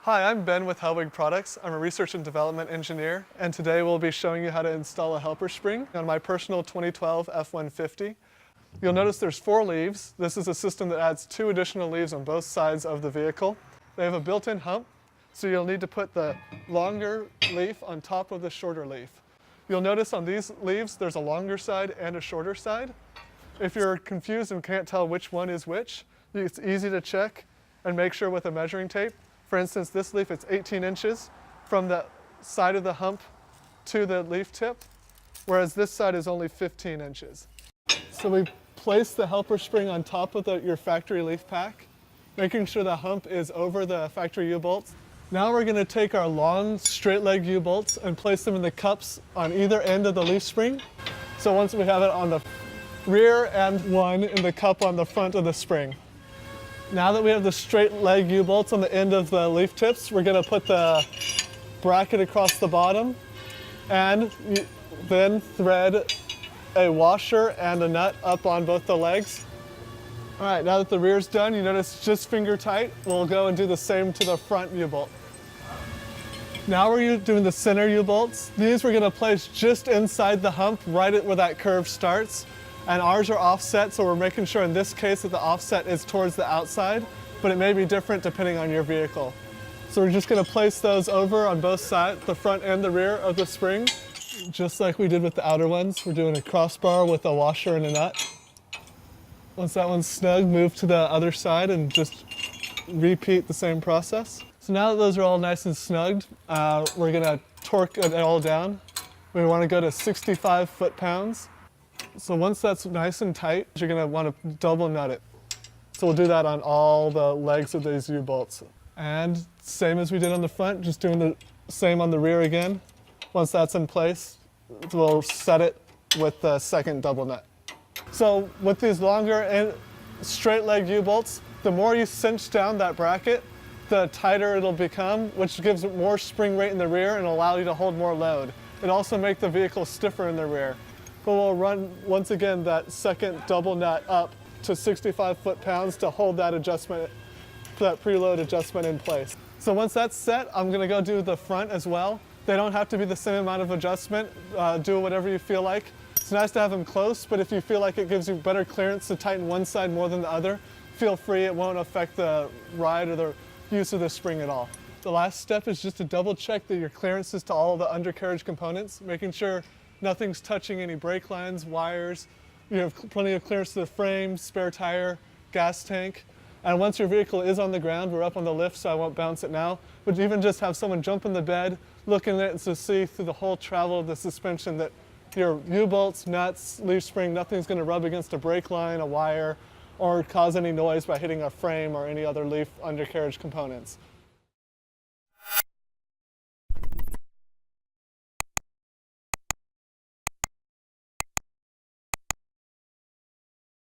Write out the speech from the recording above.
Hi, I'm Ben with Hellwig Products. I'm a research and development engineer, and today we'll be showing you how to install a helper spring on my personal 2012 F-150. You'll notice there's 4 leaves. This is a system that adds 2 additional leaves on both sides of the vehicle. They have a built-in hump, so you'll need to put the longer leaf on top of the shorter leaf. You'll notice on these leaves there's a longer side and a shorter side. If you're confused and can't tell which one is which, it's easy to check and make sure with a measuring tape. For instance, this leaf, it's 18 inches from the side of the hump to the leaf tip, whereas this side is only 15 inches. So we place the helper spring on top of your factory leaf pack, making sure the hump is over the factory U-bolts. Now we're going to take our long straight leg U-bolts and place them in the cups on either end of the leaf spring. So once we have it on the rear and one in the cup on the front of the spring. Now that we have the straight leg U-bolts on the end of the leaf tips, we're going to put the bracket across the bottom and then thread a washer and a nut up on both the legs. All right, now that the rear's done, you notice it's just finger tight. We'll go and do the same to the front U-bolt. Now we're doing the center U-bolts. These we're going to place just inside the hump, right at where that curve starts. And ours are offset, so we're making sure in this case that the offset is towards the outside, but it may be different depending on your vehicle. So we're just going to place those over on both sides, the front and the rear of the spring, just like we did with the outer ones. We're doing a crossbar with a washer and a nut. Once that one's snug, move to the other side and just repeat the same process. So now that those are all nice and snugged, we're going to torque it all down. We want to go to 65 foot-pounds. So once that's nice and tight, you're going to want to double nut it. So we'll do that on all the legs of these U-bolts. And same as we did on the front, just doing the same on the rear again. Once that's in place, we'll set it with the second double nut. So with these longer and straight leg U-bolts, the more you cinch down that bracket, the tighter it'll become, which gives it more spring weight in the rear and allow you to hold more load. It also makes the vehicle stiffer in the rear. But we'll run, once again, that second double nut up to 65 foot-pounds to hold that adjustment, that preload adjustment in place. So once that's set, I'm going to go do the front as well. They don't have to be the same amount of adjustment. Do whatever you feel like. It's nice to have them close, but if you feel like it gives you better clearance to tighten one side more than the other, feel free. It won't affect the ride or the use of the spring at all. The last step is just to double check that your clearance is to all the undercarriage components, making sure nothing's touching any brake lines, wires. You have plenty of clearance to the frame, spare tire, gas tank. And once your vehicle is on the ground, we're up on the lift, so I won't bounce it now, but even just have someone jump in the bed, look in it, and to see through the whole travel of the suspension that your U-bolts, nuts, leaf spring, nothing's going to rub against a brake line, a wire, or cause any noise by hitting a frame or any other leaf undercarriage components.